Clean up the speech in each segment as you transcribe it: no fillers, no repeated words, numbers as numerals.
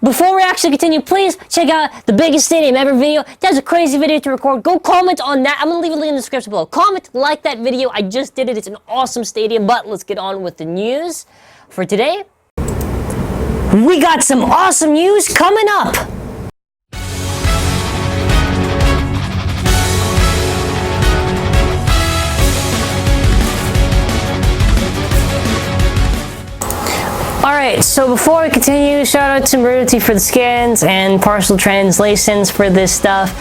Before we actually continue, please check out the biggest stadium ever video. That's a crazy video to record. Go comment on that. I'm gonna leave a link in the description below. Comment, like that video. I just did it. It's an awesome stadium. But let's get on with the news for today. We got some awesome news coming up. Alright, so before we continue, shout out to Maruti for the scans and partial translations for this stuff.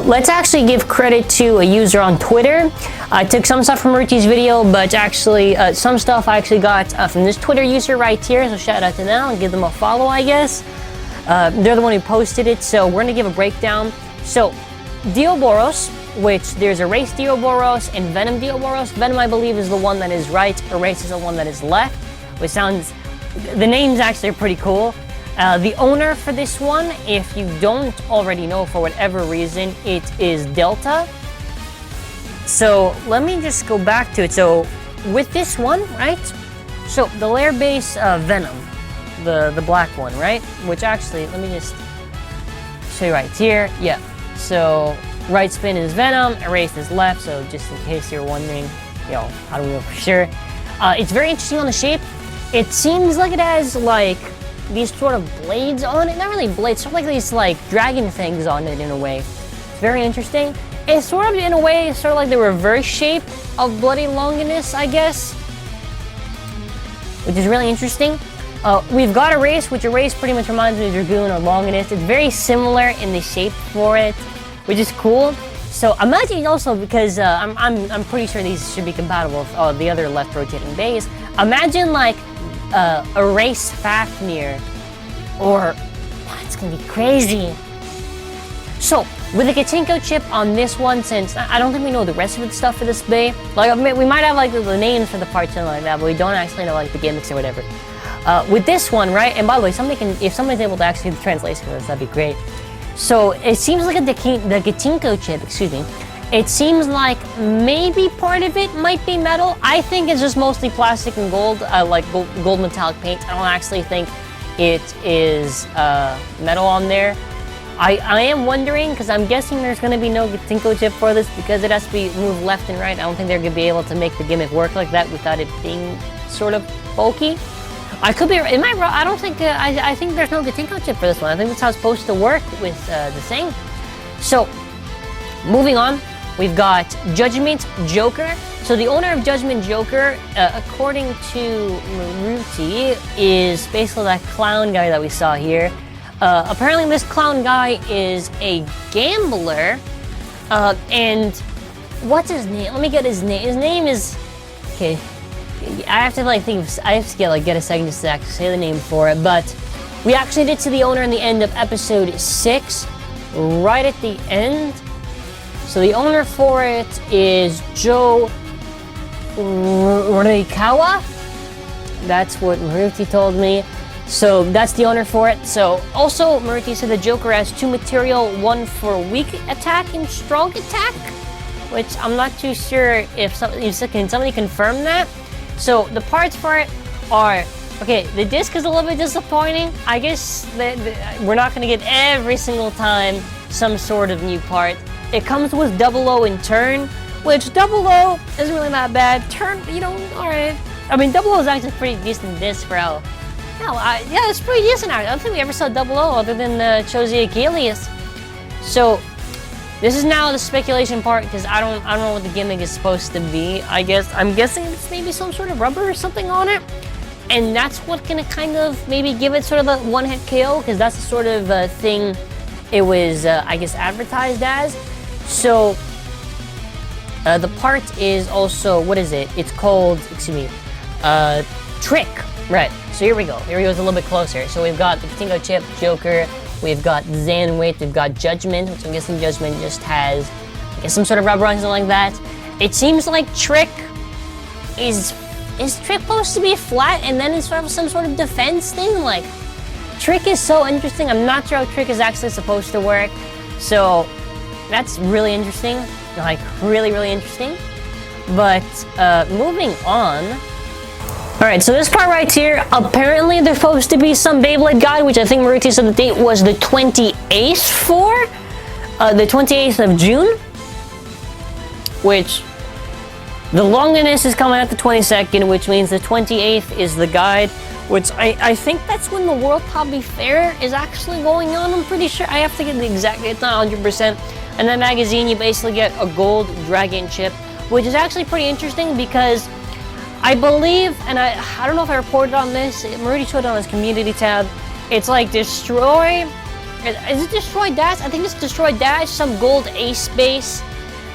Let's actually give credit to a user on Twitter. I took some stuff from Maruti's video, but actually some stuff I actually got from this Twitter user right here, so shout out to them and give them a follow, I guess. They're the one who posted it, so we're going to give a breakdown. So, Diaboros, which there's Erase Diaboros and Venom Diaboros. Venom, I believe, is the one that is right. Erase is the one that is left, which sounds... The names actually are pretty cool. The owner for this one, if you don't already know for whatever reason, it is Delta. So let me just go back to it. So with this one, right? So the layer base Venom, the black one, right? Which actually, let me just show you right here. Yeah. So right spin is Venom, erase is left. So just in case you're wondering, you know, how do we know for sure? It's very interesting on the shape. It seems like it has like these sort of blades on it. Not really blades, sort of like these like dragon things on it in a way. It's very interesting. It's sort of in a way, sort of like the reverse shape of Bloody Longinus, I guess. Which is really interesting. We've got Erase, which Erase pretty much reminds me of Dragoon or Longinus. It's very similar in the shape for it, which is cool. So imagine also, because I'm pretty sure these should be compatible with the other left rotating bays. Imagine like Erase Fafnir, or it's gonna be crazy. So with the Katinko chip on this one, since I don't think we know the rest of the stuff for this bay, like we might have like the names for the parts and like that, but we don't actually know like the gimmicks or whatever. With this one, right? And by the way, if somebody's able to actually do the translation for this, that'd be great. So it seems like the Katinko chip, excuse me, it seems like maybe part of it might be metal. I think it's just mostly plastic and gold, like gold metallic paint. I don't actually think it is metal on there. I am wondering, because I'm guessing there's going to be no Katinko chip for this because it has to be moved left and right. I don't think they're going to be able to make the gimmick work like that without it being sort of bulky. I could be, am I wrong? I don't think, I think there's no Katinko chip for this one. I think that's how it's supposed to work with the thing. So, moving on, we've got Judgement Joker. So the owner of Judgement Joker, according to Maruti, is basically that clown guy that we saw here. Apparently this clown guy is a gambler, and what's his name? Let me get his name. His name is, okay. I have to like think of, I have to get a second just to actually say the name for it, but we actually did see the owner in the end of episode 6, right at the end. So the owner for it is Joe Rikawa. That's what Maruti told me. So that's the owner for it. So also Maruti said the Joker has 2 material, 1 for weak attack and strong attack, which I'm not too sure if can somebody confirm that. So the parts for it are, okay, the disc is a little bit disappointing. I guess we're not going to get every single time some sort of new part. It comes with 00 in turn, which 00 isn't really that bad. Turn, you know, alright. I mean, 00 is actually pretty decent disc for how, yeah, it's pretty decent. I don't think we ever saw 00 other than Cho-z Achilles. So this is now the speculation part, because I don't know what the gimmick is supposed to be. I'm guessing it's maybe some sort of rubber or something on it, and that's what gonna kind of maybe give it sort of a one-hit KO, because that's the sort of thing it was, I guess, advertised as. So the part is also, what is it? It's called, excuse me, Trick. Right. So here we go. Here we go. It's a little bit closer. So we've got the Katinko chip, Joker. We've got Zanweight, we've got Judgement, which I'm guessing Judgement just has, I guess, some sort of rubber or something like that. It seems like Trick is Trick supposed to be flat and then it's sort of some sort of defense thing? Like, Trick is so interesting. I'm not sure how Trick is actually supposed to work. So that's really interesting, like really, really interesting. But moving on, Alright, so this part right here, apparently there's supposed to be some Beyblade guide, which I think Maruti said the date was the 28th for? The 28th of June? Which, the Longinus is coming out the 22nd, which means the 28th is the guide, which I think that's when the World Hobby Fair is actually going on, I'm pretty sure. I have to get the exact date, it's not 100%. And that magazine, you basically get a gold dragon chip, which is actually pretty interesting because I believe, and I don't know if I reported on this, Maruti showed it on his community tab, it's like Destroy, is it Destroy Dash? I think it's Destroy Dash, some gold ace base,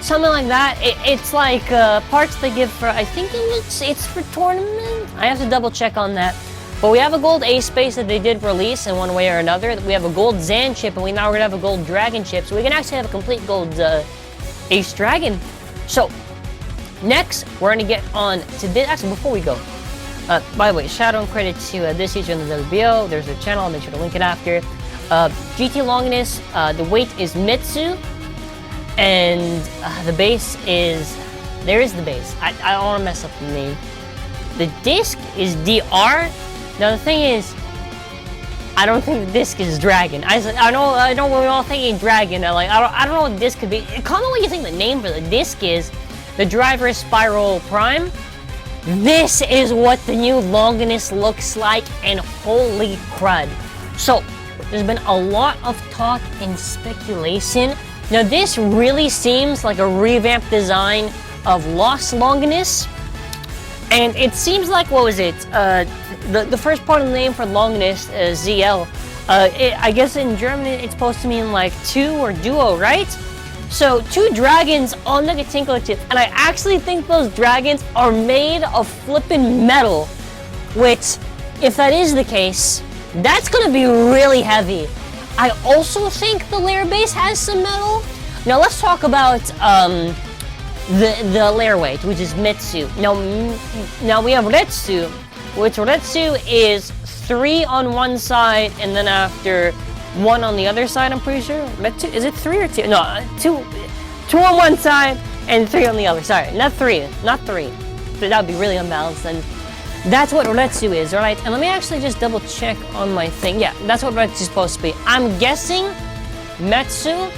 something like that. It's like parts they give for, I think it's for tournament? I have to double check on that. But we have a gold ace base that they did release in one way or another. We have a gold Zank chip, and we now we're gonna have a gold dragon chip, so we can actually have a complete gold ace dragon. So, next, we're going to get on to this. Actually, before we go, by the way, shout out and credit to this user in the WBO. There's their channel. I'll make sure to link it after. GT Longinus, the weight is Mitsu, and the base is, there is the base. I don't want to mess up the name. The disc is DR. Now, the thing is, I don't think the disc is Dragon. I know we're all thinking Dragon. I don't know what disc could be. Comment what you think the name for the disc is. The driver is Spiral Prime. This is what the new Longinus looks like, and holy crud. So, there's been a lot of talk and speculation. Now, this really seems like a revamped design of Lost Longinus. And it seems like, what was it? The first part of the name for Longinus, ZL. I guess in German it's supposed to mean like two or duo, right? So, two dragons on the Gatinko chip, and I actually think those dragons are made of flippin' metal, which, if that is the case, that's gonna be really heavy. I also think the layer base has some metal. Now, let's talk about the layer weight, which is Mitsu. Now we have Retsu, which Retsu is 3 on one side, and then after 1 on the other side, I'm pretty sure. Is it 3 or 2? No, 2 on one side and 3 on the other. Sorry, not 3. That would be really unbalanced, and that's what Retsu is, alright? And let me actually just double check on my thing. Yeah, that's what Retsu is supposed to be. I'm guessing Metsu.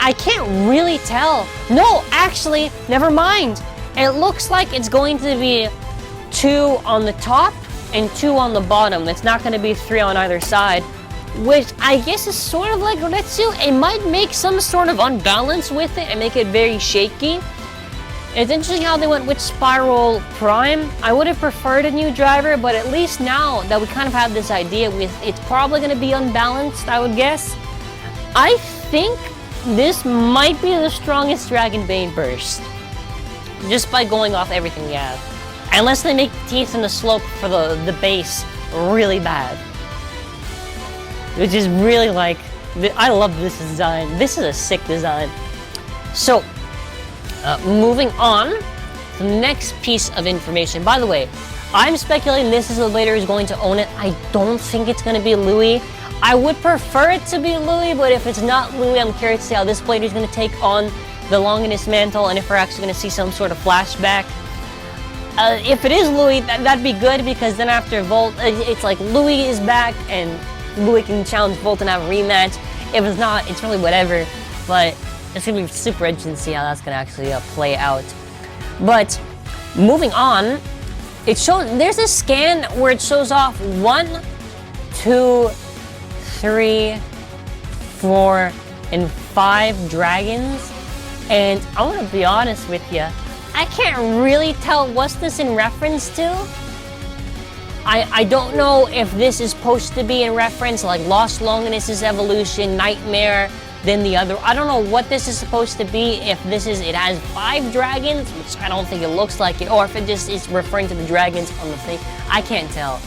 I can't really tell. No, actually, never mind. It looks like it's going to be 2 on the top and 2 on the bottom. It's not going to be 3 on either side, which I guess is sort of like Retsu. It might make some sort of unbalance with it and make it very shaky. It's interesting how they went with Spiral Prime. I would have preferred a new driver, but at least now that we kind of have this idea with it's probably going to be unbalanced, I would guess. I think this might be the strongest Beyblade Burst, just by going off everything we have. Unless they make the teeth and the slope for the base really bad. Which is really like, I love this design. This is a sick design. So, moving on to the next piece of information. By the way, I'm speculating this is the Beyblade who's going to own it. I don't think it's going to be Louis. I would prefer it to be Louis, but if it's not Louis, I'm curious to see how this Beyblade is going to take on the Longinus mantle, and if we're actually going to see some sort of flashback. If it is Louis, that'd be good, because then after Volt, it's like Louis is back, and Louis can challenge Volt and have a rematch. If it's not, it's really whatever, but it's going to be super interesting to see how that's going to actually play out. But, moving on, it shows, there's a scan where it shows off 1, 2, 3, 4, and 5 dragons, and I want to be honest with you, I can't really tell what's this in reference to. I don't know if this is supposed to be in reference like Lost Longinus' evolution, Nightmare, then the other. I don't know what this is supposed to be, if this is, it has 5 dragons, which I don't think it looks like it, or if it just is referring to the dragons on the thing. I can't tell.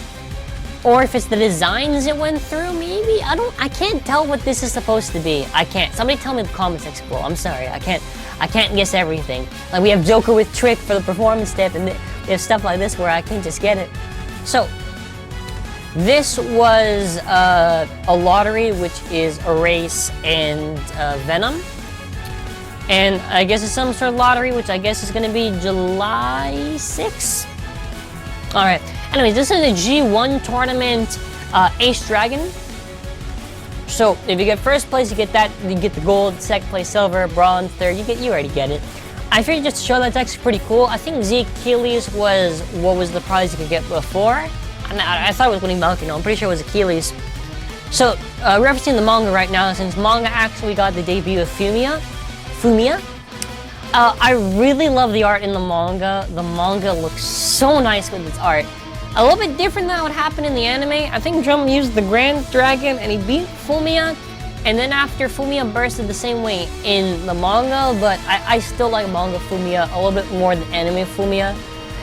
Or if it's the designs it went through, maybe? I can't tell what this is supposed to be. I can't. Somebody tell me in the comment section below. I'm sorry, I can't guess everything. Like, we have Joker with Trick for the performance step, and there's stuff like this where I can't just get it. So, this was a lottery, which is a race and Venom. And I guess it's some sort of lottery, which I guess is going to be July 6th. Alright, anyways, this is a G1 tournament Ace Dragon. So, if you get first place, you get that, you get the gold, second place silver, bronze, third, you already get it. I figured just to show that's actually pretty cool. I think Z Achilles was what was the prize you could get before. I thought it was winning Mountain, I'm pretty sure it was Achilles. So, referencing the manga right now, since manga actually got the debut of Fumia. I really love the art in the manga. The manga looks so nice with its art. A little bit different than what happened in the anime. I think Drum used the Grand Dragon and he beat Fumia. And then after, Fumia bursted the same way in the manga, but I still like manga Fumia a little bit more than anime Fumia.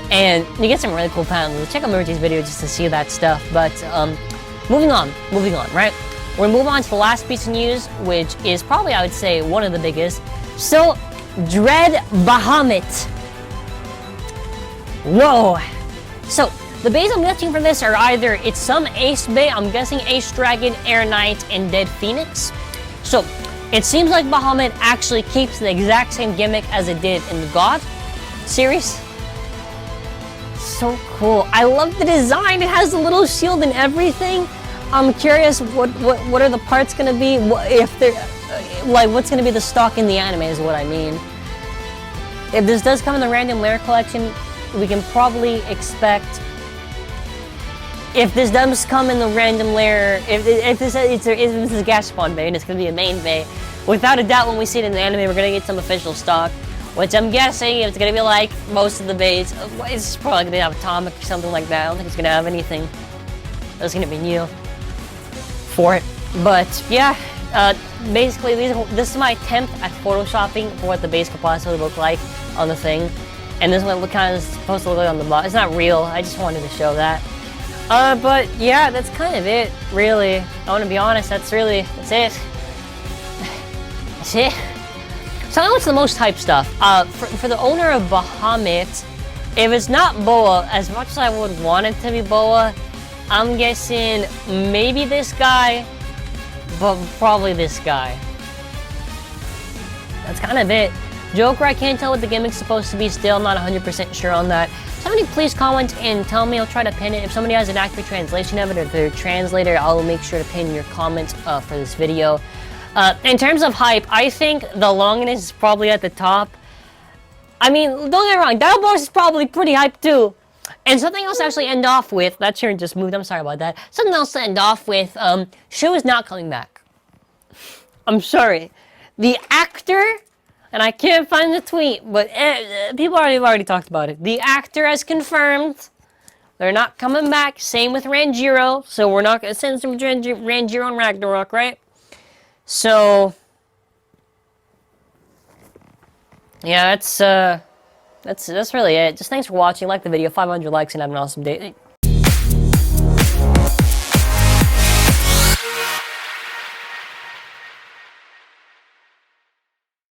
And you get some really cool panels. Check out Murti's video just to see that stuff. But moving on, right? We're gonna move on to the last piece of news, which is probably, I would say, one of the biggest. So, Dread Bahamut. Whoa. So, the bays I'm guessing for this are either, it's some Ace Bay, I'm guessing Ace Dragon, Air Knight, and Dead Phoenix. So, it seems like Bahamut actually keeps the exact same gimmick as it did in the God series. So cool. I love the design. It has a little shield and everything. I'm curious what are the parts gonna be? If they're like, what's gonna be the stock in the anime is what I mean. If this does come in the random layer collection, we can probably expect. If this does come in the random layer, if this is a gas spawn bay and it's gonna be a main bay, without a doubt, when we see it in the anime, we're gonna get some official stock. Which I'm guessing it's gonna be like most of the bays. It's probably gonna have Atomic or something like that. I don't think it's gonna have anything that's gonna be new for it. But yeah, basically this is my attempt at photoshopping for what the base could possibly look like on the thing. And this is what it kind of supposed to look like on the bottom. It's not real, I just wanted to show that. But yeah, that's kind of it, really. I wanna be honest, that's it. That's it. So now it's the most hype stuff. For the owner of Bahamut, if it's not Boa, as much as I would want it to be Boa, I'm guessing maybe this guy, but probably this guy. That's kind of it. Joker, I can't tell what the gimmick's supposed to be still, I'm not 100% sure on that. Somebody please comment and tell me, I'll try to pin it. If somebody has an accurate translation of it, or if they're a translator, I'll make sure to pin your comments for this video. In terms of hype, I think the Longinus is probably at the top. I mean, don't get me wrong, Diaboros is probably pretty hyped too. And something else to actually end off with, that chair just moved, I'm sorry about that. Something else to end off with, Shu is not coming back. I'm sorry. The actor, and I can't find the tweet, but people already talked about it. The actor has confirmed they're not coming back. Same with Ranjiro, so we're not going to send some Ranjiro and Ragnarok, right? So, yeah, that's really it. Just thanks for watching. Like the video, 500 likes, and have an awesome day.